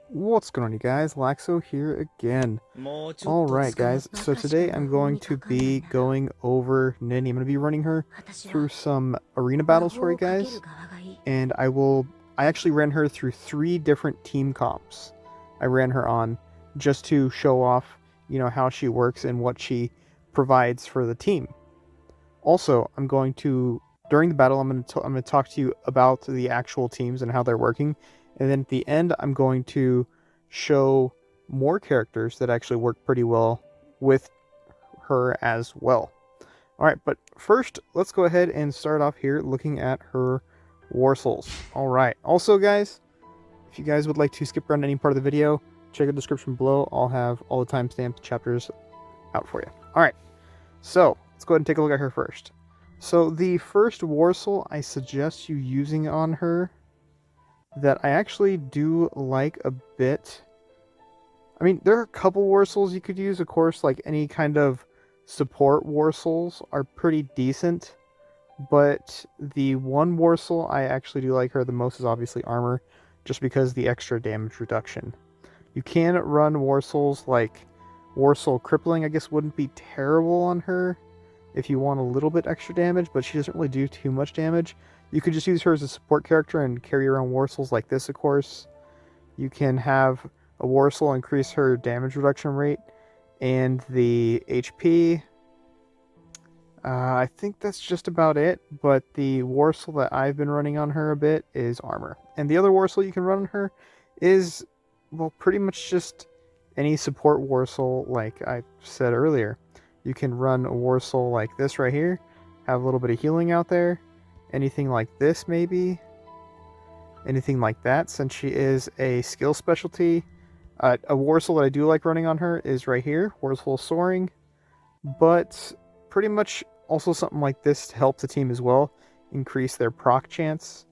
What's going on, you guys? Laxo here again. Alright guys, so today I'm going to be going over Ninny. I'm going to be running her through some arena battles for you guys. And I actually ran her through 3 different team comps. I ran her on just to show off, how she works and what she provides for the team. Also, during the battle, I'm going to talk to you about the actual teams and how they're working. And then at the end, I'm going to show more characters that actually work pretty well with her as well. Alright, but first, let's go ahead and start off here looking at her Warsouls. Alright, also guys, if you guys would like to skip around any part of the video, check the description below. I'll have all the timestamps chapters out for you. Alright, so let's go ahead and take a look at her first. So the first Warsoul I suggest you using on her that I actually do like a bit. I mean, there are a couple Warsouls you could use, of course, like any kind of support Warsouls are pretty decent. But the one Warsoul I actually do like her the most is obviously Armor, just because the extra damage reduction. You can run Warsouls like Warsoul Crippling, I guess wouldn't be terrible on her if you want a little bit extra damage, but she doesn't really do too much damage. You could just use her as a support character and carry around Warsouls like this, of course. You can have a Warsoul increase her damage reduction rate and the HP. I think that's just about it, but the Warsoul that I've been running on her a bit is Armor. And the other Warsoul you can run on her is, well, pretty much just any support Warsoul like I said earlier. You can run a Warsoul like this right here, have a little bit of healing out there. Anything like this, maybe. Anything like that, since she is a skill specialty. A Warsoul that I do like running on her is right here, Warsoul Soaring. But pretty much also something like this to help the team as well. Increase their proc chance.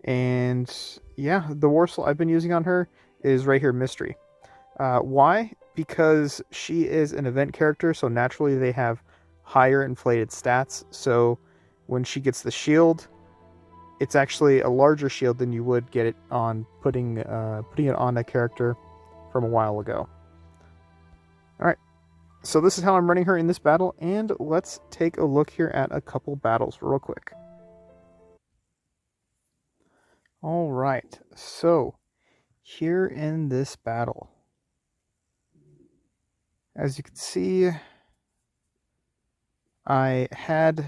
And yeah, the Warsoul I've been using on her is right here, Mystery. Why? Because she is an event character, so naturally they have higher inflated stats. So when she gets the shield, it's actually a larger shield than you would get it on putting it on a character from a while ago. Alright, so this is how I'm running her in this battle, and let's take a look here at a couple battles real quick. Alright, so here in this battle, as you can see, I have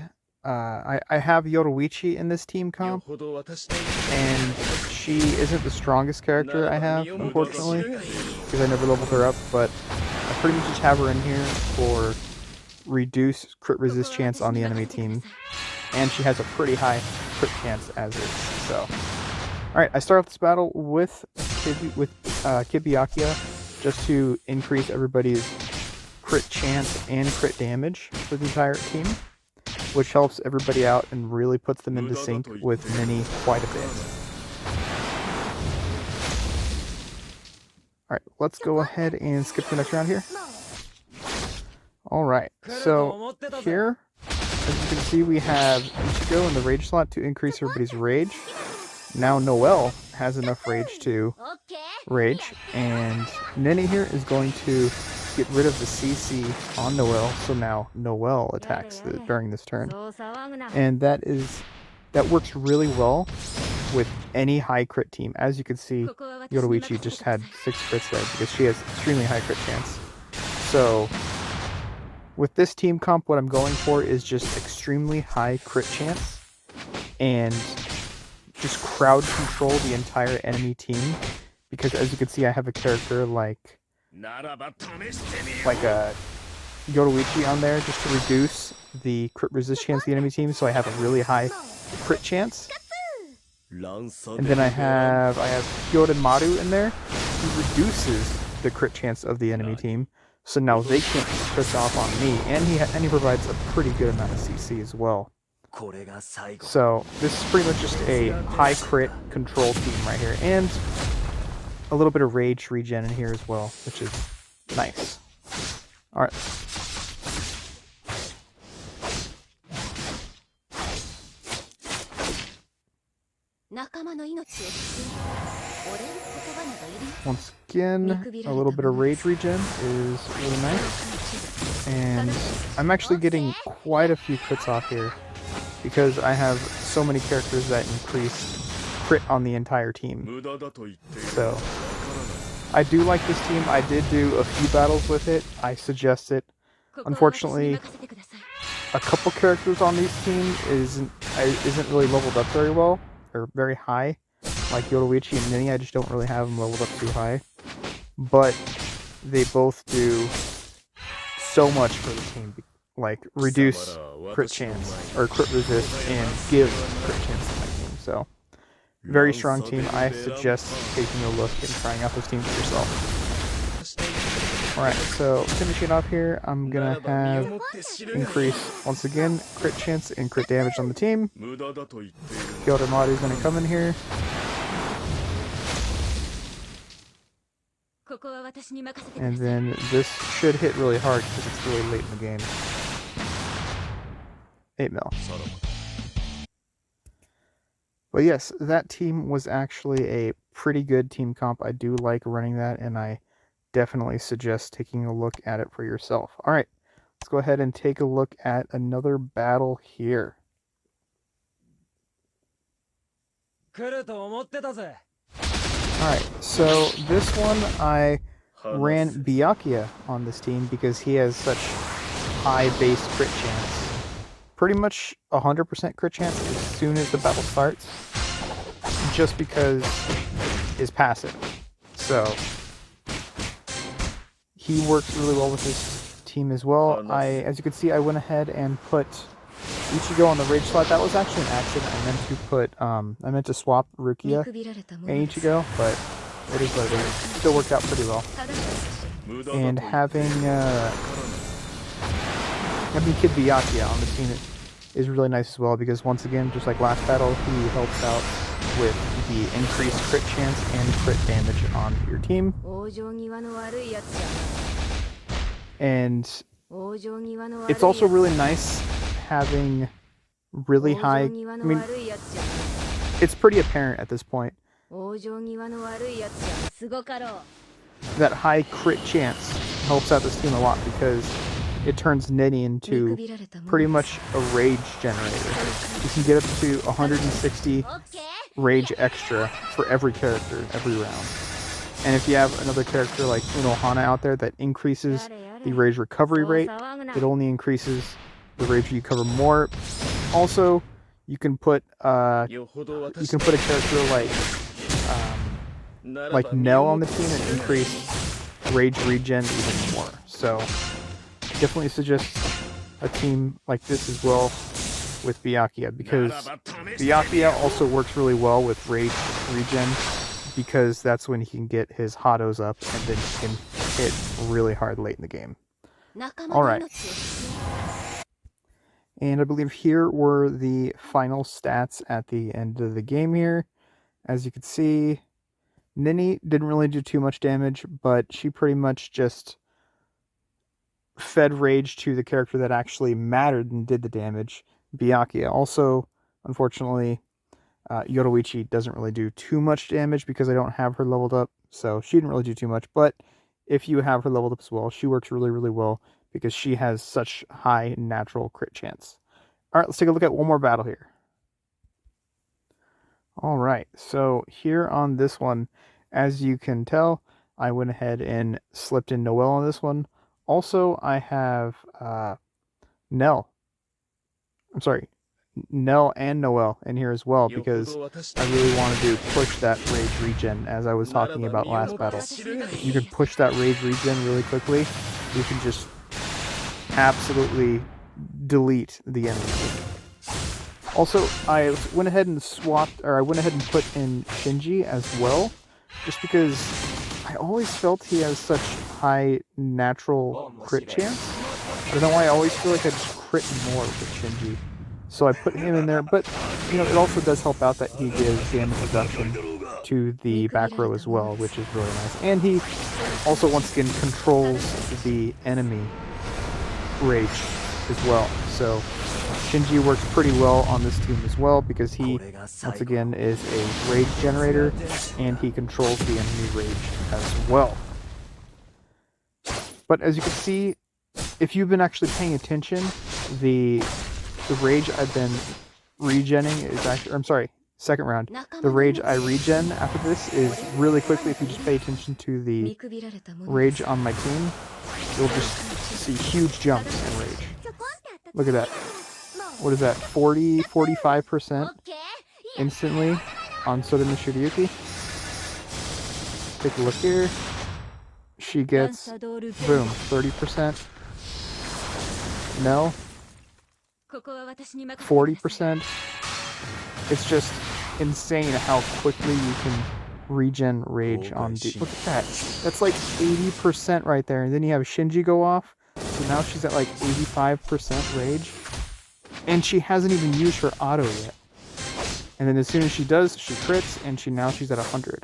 Yoruichi in this team comp, and she isn't the strongest character I have, unfortunately, because I never leveled her up, but I pretty much just have her in here for reduced crit resist chance on the enemy team, and she has a pretty high crit chance as is, so. Alright, I start off this battle with Kibiakia, just to increase everybody's crit chance and crit damage for the entire team, which helps everybody out and really puts them into sync with Ninny quite a bit. Alright, let's go ahead and skip to the next round here. Alright, so here, as you can see, we have Ichigo in the rage slot to increase everybody's rage. Now Noelle has enough rage to rage, and Ninny here is going to get rid of the CC on Noelle, so now Noelle attacks during this turn. And that works really well with any high crit team. As you can see, Yoruichi just had 6 crits there because she has extremely high crit chance. So with this team comp, what I'm going for is just extremely high crit chance and just crowd control the entire enemy team, because as you can see, I have a character like a Yoruichi on there just to reduce the crit resist chance of the enemy team, so I have a really high crit chance. And then I have Hyoden Maru in there, who reduces the crit chance of the enemy team, so now they can't push off on me, and he provides a pretty good amount of CC as well. So this is pretty much just a high crit control team right here, and a little bit of rage regen in here as well, which is nice. Alright. once again, a little bit of rage regen is really nice. And I'm actually getting quite a few crits off here because I have so many characters that increase crit on the entire team. So I do like this team. I did do a few battles with it. I suggest it. Unfortunately, a couple characters on these teams isn't really leveled up very well, or very high. Like Yoruichi and Ninny, I just don't really have them leveled up too high. But they both do so much for the team. Like, reduce crit chance, or crit resist, and give crit chance to my team. So, very strong team. I suggest taking a look and trying out this team for yourself. Alright, so finishing off here, I'm gonna have increase, once again, crit chance and crit damage on the team. Kyoto is gonna come in here. And then this should hit really hard because it's really late in the game. 8 mil. But yes, that team was actually a pretty good team comp. I do like running that, and I definitely suggest taking a look at it for yourself. Alright, let's go ahead and take a look at another battle here. Alright, so this one I ran Byakuya on this team because he has such high base crit chance. Pretty much 100% crit chance as soon as the battle starts, just because his passive. So he works really well with his team as well. As you can see, I went ahead and put Ichigo on the rage slot. That was actually an accident. I meant to swap Rukia and Ichigo, but it is what it is. Still worked out pretty well. And having Kid Byakuya on the team is really nice as well, because once again, just like last battle, he helps out with the increased crit chance and crit damage on your team. And it's also really nice having really high, I mean, it's pretty apparent at this point that high crit chance helps out this team a lot, because it turns Ninny into pretty much a rage generator. You can get up to 160 rage extra for every character, every round. And if you have another character like Unohana out there that increases the rage recovery rate, it only increases the rage you recover more. Also, you can put a character like Nell on the team and increase rage regen even more. So definitely suggest a team like this as well with Byakuya, because Byakuya also works really well with rage regen, because that's when he can get his Hados up and then he can hit really hard late in the game. Alright. And I believe here were the final stats at the end of the game here. As you can see, Ninny didn't really do too much damage, but she pretty much just fed rage to the character that actually mattered and did the damage, Byakuya. Also, unfortunately, Yoruichi doesn't really do too much damage because I don't have her leveled up, so she didn't really do too much. But if you have her leveled up as well, she works really, really well because she has such high natural crit chance. Alright, let's take a look at one more battle here. Alright, so here on this one, as you can tell, I went ahead and slipped in Noelle on this one. Also, I have Nell and Noelle in here as well, because I really wanted to push that rage regen, as I was talking about last battle. If you can push that rage regen really quickly, you can just absolutely delete the enemy. Also, I went ahead and put in Shinji as well, just because I always felt he has such high natural crit chance. I don't know why I always feel like I just crit more with Shinji. So I put him in there, but you know, it also does help out that he gives damage reduction to the back row as well, which is really nice. And he also, once again, controls the enemy rage as well. So Shinji works pretty well on this team as well because he, once again, is a rage generator and he controls the enemy rage as well. But as you can see, if you've been actually paying attention, the rage I've been regenning is actually, I'm sorry, second round. The rage I regen after this is really quickly. If you just pay attention to the rage on my team, you'll just see huge jumps in rage. Look at that. What is that? 45% instantly on Sodome Shiryuki. Take a look here. She gets, boom, 30%. No. 40%. It's just insane how quickly you can regen rage on dude. Look at that. That's like 80% right there. And then you have Shinji go off. So now she's at like 85% rage. And she hasn't even used her auto yet. And then as soon as she does, she crits, and she's at 100.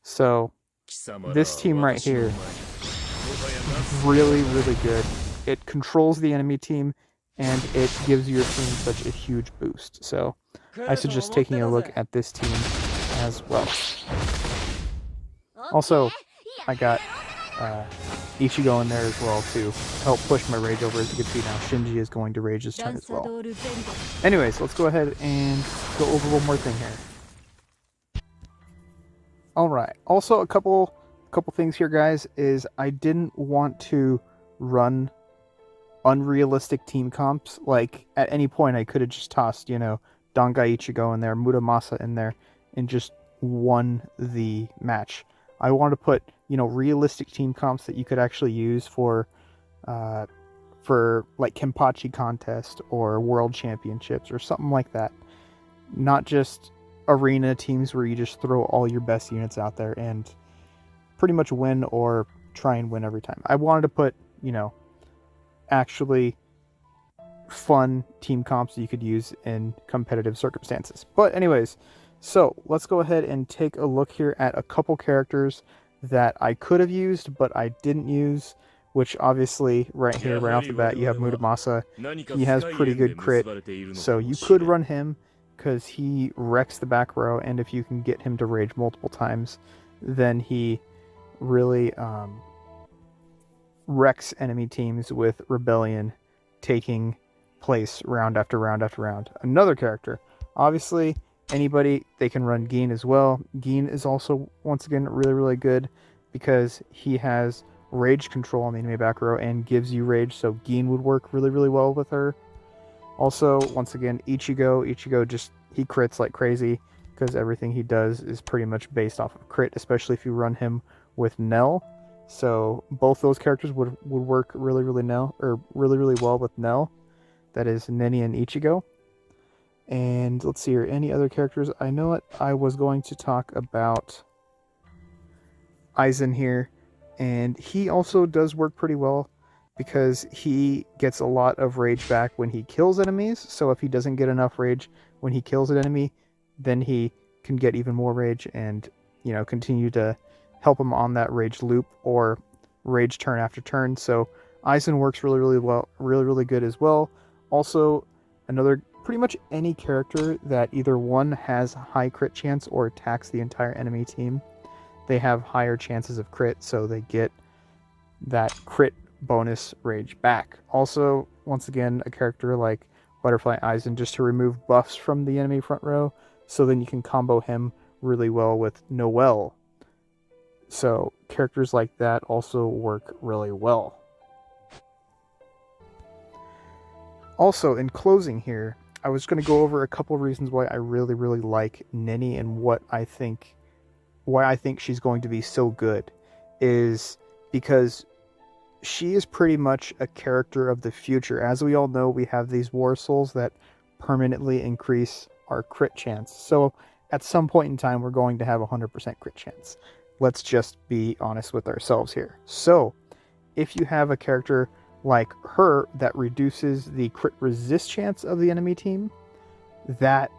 So this team right here, really, really good. It controls the enemy team, and it gives your team such a huge boost. So I suggest taking a look at this team as well. Also, I got Ichigo in there as well to help push my rage over. As you can see now, Shinji is going to rage this turn as well. Anyways, let's go ahead and go over one more thing here. Alright, also a couple things here, guys, is I didn't want to run unrealistic team comps. Like, at any point I could have just tossed, you know, Dangai Ichigo in there, Muramasa in there, and just won the match. I want to put, you know, realistic team comps that you could actually use for like Kenpachi contest or world championships or something like that. Not just arena teams where you just throw all your best units out there and pretty much win or try and win every time. I wanted to put, you know, actually fun team comps that you could use in competitive circumstances. But anyways, so let's go ahead and take a look here at a couple characters that I could have used but I didn't use, which obviously right here, right off the bat, you have Muramasa. He has pretty good crit, so you could run him because he wrecks the back row, and if you can get him to rage multiple times, then he really wrecks enemy teams with Rebellion taking place round after round after round. Another character, obviously, anybody, they can run Gin as well. Gin is also, once again, really, really good because he has rage control on the enemy back row and gives you rage, so Gin would work really, really well with her. Also, once again, Ichigo just, he crits like crazy because everything he does is pretty much based off of crit, especially if you run him with Nell. So both those characters would work really, really well with Nell. That is Ninny and Ichigo. And let's see here, any other characters? I know what I was going to talk about Aizen here, and he also does work pretty well because he gets a lot of rage back when he kills enemies. So if he doesn't get enough rage when he kills an enemy, then he can get even more rage and, you know, continue to help him on that rage loop or rage turn after turn. So Aizen works really, really well, really good as well. Also, another, pretty much any character that either one has high crit chance or attacks the entire enemy team, they have higher chances of crit, so they get that crit bonus rage back. Also, once again, a character like Butterfly Aizen, just to remove buffs from the enemy front row, so then you can combo him really well with Noelle. So characters like that also work really well. Also, in closing here, I was going to go over a couple of reasons why I really, really like Ninny and why I think she's going to be so good is because she is pretty much a character of the future. As we all know, we have these Warsouls that permanently increase our crit chance. So at some point in time, we're going to have 100% crit chance. Let's just be honest with ourselves here. So if you have a character like her that reduces the crit resist chance of the enemy team, that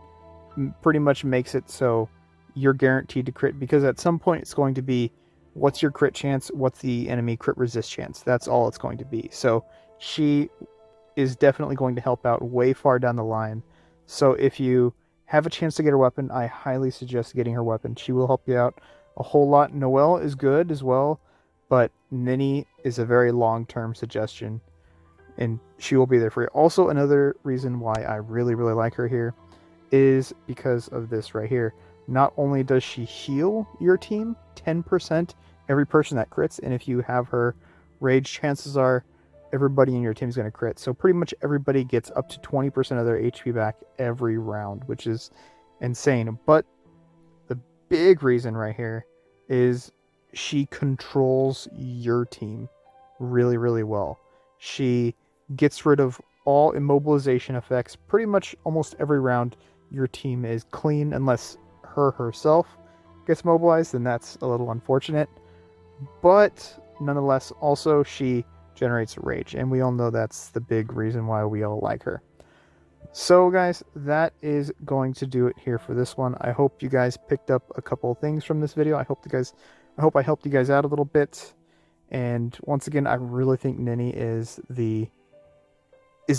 pretty much makes it so you're guaranteed to crit, because at some point it's going to be, what's your crit chance, what's the enemy crit resist chance? That's all it's going to be. So she is definitely going to help out way far down the line. So if you have a chance to get her weapon, I highly suggest getting her weapon. She will help you out a whole lot. Noelle is good as well, but Ninny is a very long-term suggestion, and she will be there for you. Also, another reason why I really, really like her here is because of this right here. Not only does she heal your team 10% every person that crits, and if you have her rage, chances are everybody in your team is going to crit. So pretty much everybody gets up to 20% of their HP back every round, which is insane. But the big reason right here is she controls your team really, really well. She gets rid of all immobilization effects pretty much almost every round. Your team is clean unless her herself gets mobilized, then that's a little unfortunate. But nonetheless, also she generates rage, and we all know that's the big reason why we all like her. So guys, that is going to do it here for this one. I hope you guys picked up a couple of things from this video. I hope I helped you guys out a little bit. And once again, I really think Ninny is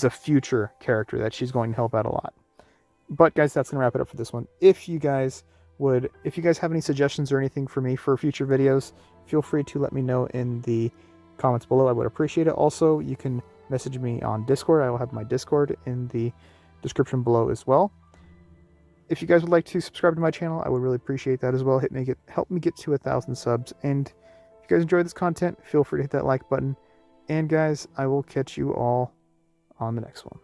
a future character that she's going to help out a lot. But guys, that's going to wrap it up for this one. If you guys have any suggestions or anything for me for future videos, feel free to let me know in the comments below. I would appreciate it. Also, you can message me on Discord. I will have my Discord in the description below as well. If you guys would like to subscribe to my channel, I would really appreciate that as well. Help me get to 1,000 subs. And if you guys enjoyed this content, feel free to hit that like button. And guys, I will catch you all on the next one.